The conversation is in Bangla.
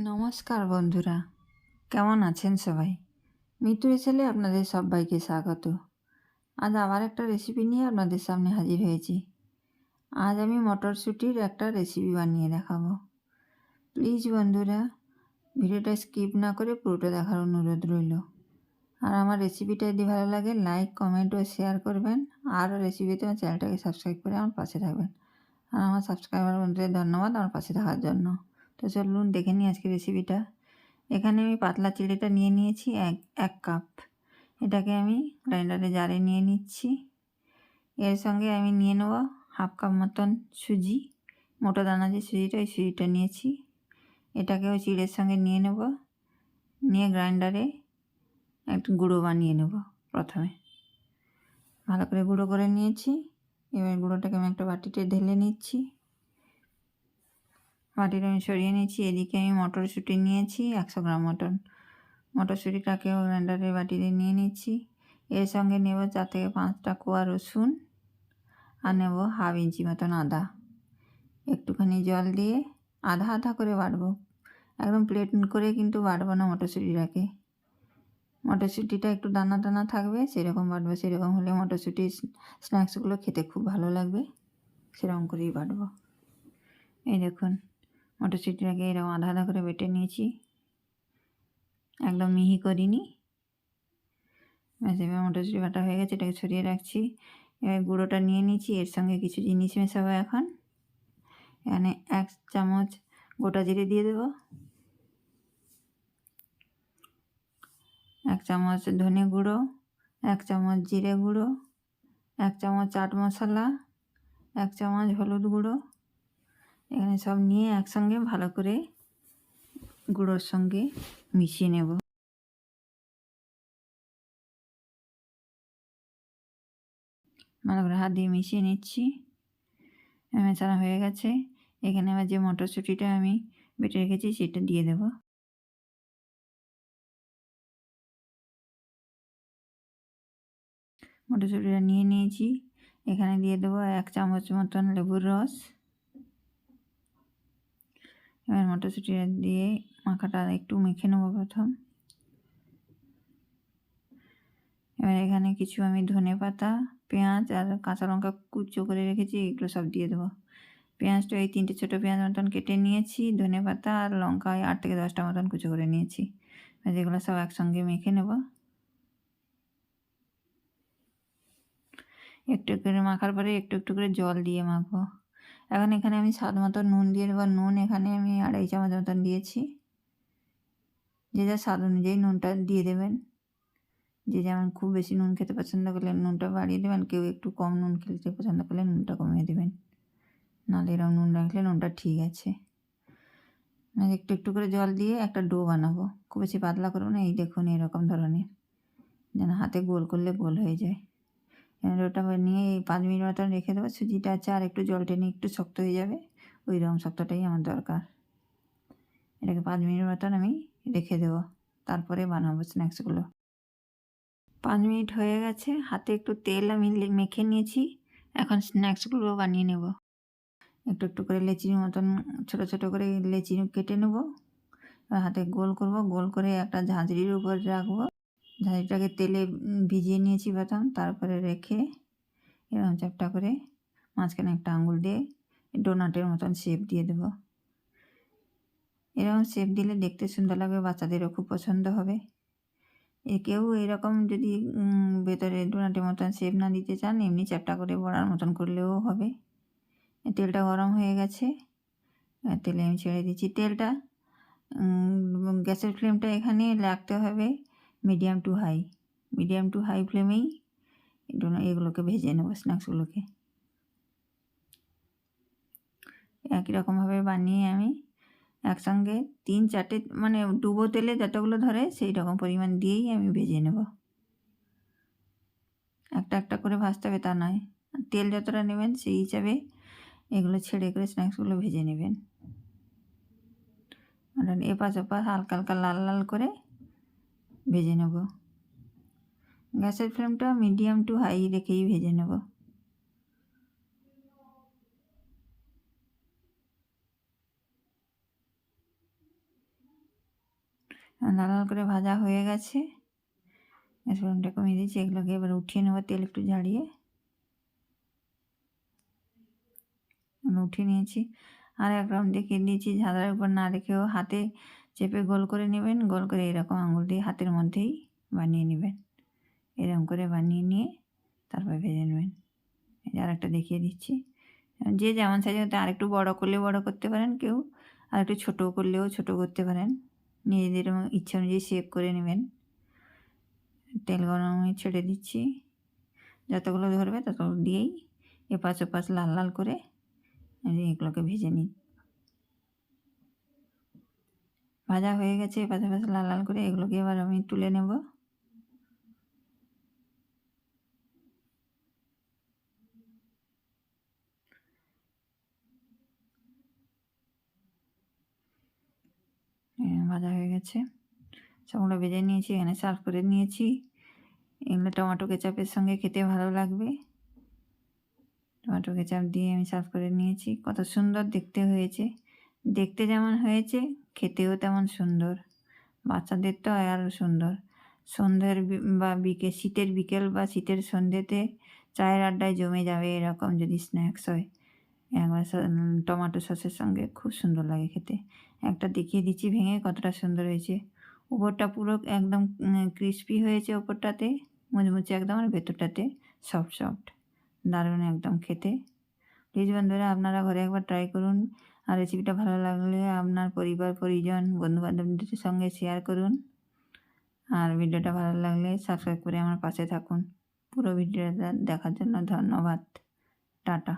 নমস্কার বন্ধুরা, কেমন আছেন সবাই? মিতু চ্যানেলে আপনাদের সবাইকে স্বাগত। আজ আবার একটা রেসিপি নিয়ে আপনাদের সামনে হাজির হয়েছি। আজ আমি মটরশুঁটির একটা রেসিপি বানিয়ে দেখাবো। প্লিজ বন্ধুরা, ভিডিওটা স্কিপ না করে পুরোটা দেখার অনুরোধ রইল। আর আমার রেসিপিটা যদি ভালো লাগে লাইক, কমেন্ট ও শেয়ার করবেন। আর রেসিপিতে আমার চ্যানেলটাকে সাবস্ক্রাইব করে আমার পাশে থাকবেন। আর আমার সাবস্ক্রাইবার বন্ধুদের ধন্যবাদ আমার পাশে থাকার জন্য। তো চলুন দেখে নিই আজকে রেসিপিটা। এখানে আমি পাতলা চিড়েটা নিয়ে নিয়েছি এক কাপ। এটাকে আমি গ্রাইন্ডারে জারে নিয়ে নিচ্ছি। এর সঙ্গে আমি নিয়ে নেব হাফ কাপ মতন সুজি, মোটা দানা যে সুজিটা, ওই সুজিটা নিয়েছি। এটাকেও চিড়ের সঙ্গে নিয়ে নেব, নিয়ে গ্রাইন্ডারে একটু গুঁড়ো বানিয়ে নেব। প্রথমে ভালো করে গুঁড়ো করে নিয়েছি। এবার গুঁড়োটাকে আমি একটা বাটিতে ঢেলে নিচ্ছি। বাটিটা আমি সরিয়ে নিয়েছি। এদিকে আমি মটরশুঁটি নিয়েছি 100 গ্রাম মতন। মটরশুঁটিটাকেও গ্রাইন্ডারের বাটিতে নিয়ে নিচ্ছি। এর সঙ্গে নেব 4 থেকে 5টা কোয়া রসুন, আর নেব হাফ ইঞ্চি মতন আদা। একটুখানি জল দিয়ে আধা আধা করে বাটবো, একদম প্লেট করে কিন্তু বাটবো না মটরশুঁটিটাকে। মটরশুঁটিটা একটু দানা দানা থাকবে সেরকম বাটবো। সেরকম হলে মটরশুঁটির স্ন্যাক্সগুলো খেতে খুব ভালো লাগবে, সেরকম করেই বাটবো। এই দেখুন, মটরশুঁটিটাকে এরকম আধা আধা করে বেটে নিয়েছি, একদম মিহি করিনি। এবার মটরশুঁটি বাটা হয়ে গেছে, এটাকে ছড়িয়ে রাখছি। এবার গুঁড়োটা নিয়ে নিয়েছি, এর সঙ্গে কিছু জিনিস মেশাবো এখন। এখানে 1 চামচ গোটা জিরে দিয়ে দেবো, 1 চামচ ধনে গুঁড়ো, 1 চামচ জিরে গুঁড়ো, 1 চামচ চাট মশলা, 1 চামচ হলুদ গুঁড়ো। এখানে সব নিয়ে একসঙ্গে ভালো করে গুঁড়োর সঙ্গে মিশিয়ে নেব। ভালো করে হাত দিয়ে মিশিয়ে নিচ্ছি। মেশানো হয়ে গেছে। এখানে আবার যে মটরশুঁটিটা আমি বেটে রেখেছি সেটা দিয়ে দেব। মটরশুঁটিটা নিয়ে নিয়েছি। এখানে দিয়ে দেবো 1 চামচ মতন লেবুর রস। এবার মটরশুঁটিটা দিয়ে মাখাটা একটু মেখে নেবো প্রথম। এবার এখানে কিছু আমি ধনে পাতা, পেঁয়াজ আর কাঁচা লঙ্কা কুচো করে রেখেছি, এগুলো সব দিয়ে দেবো। পেঁয়াজটা এই 3টে ছোটো পেঁয়াজ মতন কেটে নিয়েছি, ধনে পাতা আর লঙ্কা 8 থেকে 10টা মতন কুচো করে নিয়েছি। যেগুলো সব একসঙ্গে মেখে নেব। একটু করে মাখার পরে একটু একটু করে জল দিয়ে মাখবো। এখন এখানে আমি স্বাদ মতো নুন দিয়ে দেবো। নুন এখানে আমি 2.5 চামচ মতন দিয়েছি। যে যার স্বাদ অনুযায়ী নুনটা দিয়ে দেবেন। যে যেমন খুব বেশি নুন খেতে পছন্দ করলে নুনটা বাড়িয়ে দেবেন, কেউ একটু কম নুন খেতে পছন্দ করলে নুনটা কমিয়ে দেবেন। নাহলে এরকম নুন রাখলে নুনটা ঠিক আছে। একটু একটু করে জল দিয়ে একটা ডো বানাবো, খুব বেশি পাতলা করবো না। এই দেখুন এরকম ধরনের, যেন হাতে গোল করলে গোল হয়ে যায়। ডোটা নিয়ে এই 5 মিনিট মতন রেখে দেবো। সুজিটা আছে আর একটু জল টেনে একটু শক্ত হয়ে যাবে, ওই রকম শক্তটাই আমার দরকার। এটাকে 5 মিনিট মতন আমি রেখে দেবো, তারপরে বানাবো স্ন্যাক্সগুলো। 5 মিনিট হয়ে গেছে। হাতে একটু তেল আমি মেখে নিয়েছি। এখন স্ন্যাক্সগুলো বানিয়ে নেব। একটু একটু করে লেচির মতন ছোটো ছোটো করে লেচি কেটে নেব। হাতে গোল করব, গোল করে একটা ঝাঁঝরির উপর রাখবো। ঝাঁঝরিটাকে তেলে ভিজিয়ে নিয়েছি প্রথম, তারপরে রেখে এরকম চ্যাপটা করে মাঝখানে একটা আঙুল দিয়ে ডোনাটের মতন শেপ দিয়ে দেবো। এরকম শেপ দিলে দেখতে সুন্দর লাগবে, বাচ্চাদেরও খুব পছন্দ হবে। কেউ এরকম যদি ভেতরে ডোনাটের মতন শেপ না দিতে চান, এমনি চ্যাপটা করে বড়ার মতন করলেও হবে। তেলটা গরম হয়ে গেছে, তেলে আমি ছেড়ে দিচ্ছি তেলটা। গ্যাসের ফ্লেমটা এখানে রাখতে হবে মিডিয়াম টু হাই ফ্লেমেই এগুলোকে ভেজে নেব, স্ন্যাক্সগুলোকে। একই রকমভাবে বানিয়ে আমি একসঙ্গে 3-4টে মানে ডুবো তেলে যতগুলো ধরে সেই রকম পরিমাণ দিয়েই আমি ভেজে নেব। একটা একটা করে ভাজতে হবে তা নয়, তেল যতটা নেবেন সেই হিসাবে এগুলো ছেড়ে করে স্ন্যাক্সগুলো ভেজে নেবেন। এপাশ ওপাশ হালকা হালকা লাল লাল করে ভেজে নেব। গ্যাসের ফ্লেমটা মিডিয়াম টু হাই রেখেই ভেজে নেব। লাল লাল করে ভাজা হয়ে গেছে, গ্যাস ফ্লেমটা কমিয়ে দিয়েছি। এগুলোকে এবার উঠিয়ে নেবো তেল একটু ঝাড়িয়ে। উঠিয়ে নিয়েছি। আর এক রাউন্ড দেখিয়ে দিয়েছি, ঝাঁঝরার উপর না রেখেও হাতে চেপে গোল করে নেবেন। গোল করে এরকম আঙুল দিয়ে হাতের মধ্যেই বানিয়ে নেবেন। এরকম করে বানিয়ে নিয়ে তারপরে ভেজে নেবেন। এই যে আরেকটা দেখিয়ে দিচ্ছি। যে যেমন সাইজের হতে আরেকটু বড় করলেও বড় করতে পারেন, কেউ আরেকটু ছোটো করলেও ছোটো করতে পারেন। নিজেদের ইচ্ছা অনুযায়ী শেপ করে নেবেন। তেল গরমে ছেড়ে দিচ্ছি। যতগুলো ধরবে ততগুলো দিয়েই এপাশ ওপাশ লাল লাল করে এগুলোকে ভেজে নিই। ভাজা হয়ে গেছে এপাশ ওপাশ লাল লাল করে, এগুলোকে এবার আমি তুলে নেব। ভাজা হয়ে গেছে, সবগুলো ভেজে নিয়েছি, এখানে সার্ভ করে নিয়েছি। এগুলো টমেটো কেচাপের সঙ্গে খেতে ভালো লাগবে। টমেটো কেচাপ দিয়ে আমি সার্ভ করে নিয়েছি। কত সুন্দর দেখতে হয়েছে, দেখতে যেমন হয়েছে খেতেও তেমন সুন্দর। বাচ্চাদের তো আরও সুন্দর। সন্ধ্যের বা শীতের বিকেল বা শীতের সন্ধ্যেতে চায়ের আড্ডায় জমে যাবে এরকম যদি স্ন্যাক্স হয়। একবার টমেটো সসের সঙ্গে খুব সুন্দর লাগে খেতে। একটা দেখিয়ে দিচ্ছি ভেঙে কতটা সুন্দর হয়েছে। উপরটা পুরো একদম ক্রিস্পি হয়েছে, ওপরটাতে মুচমুচে একদম, আর ভেতরটাতে সফট সফট, দারুণ একদম খেতে। প্লিজ বন্ধুরা আপনারা ঘরে একবার ট্রাই করুন। আর রেসিপিটা ভালো লাগলে আপনার পরিবার পরিজন বন্ধুবান্ধবদের সঙ্গে শেয়ার করুন। আর ভিডিওটা ভালো লাগলে সাবস্ক্রাইব করে আমার পাশে থাকুন। পুরো ভিডিওটা দেখার জন্য ধন্যবাদ। টাটা।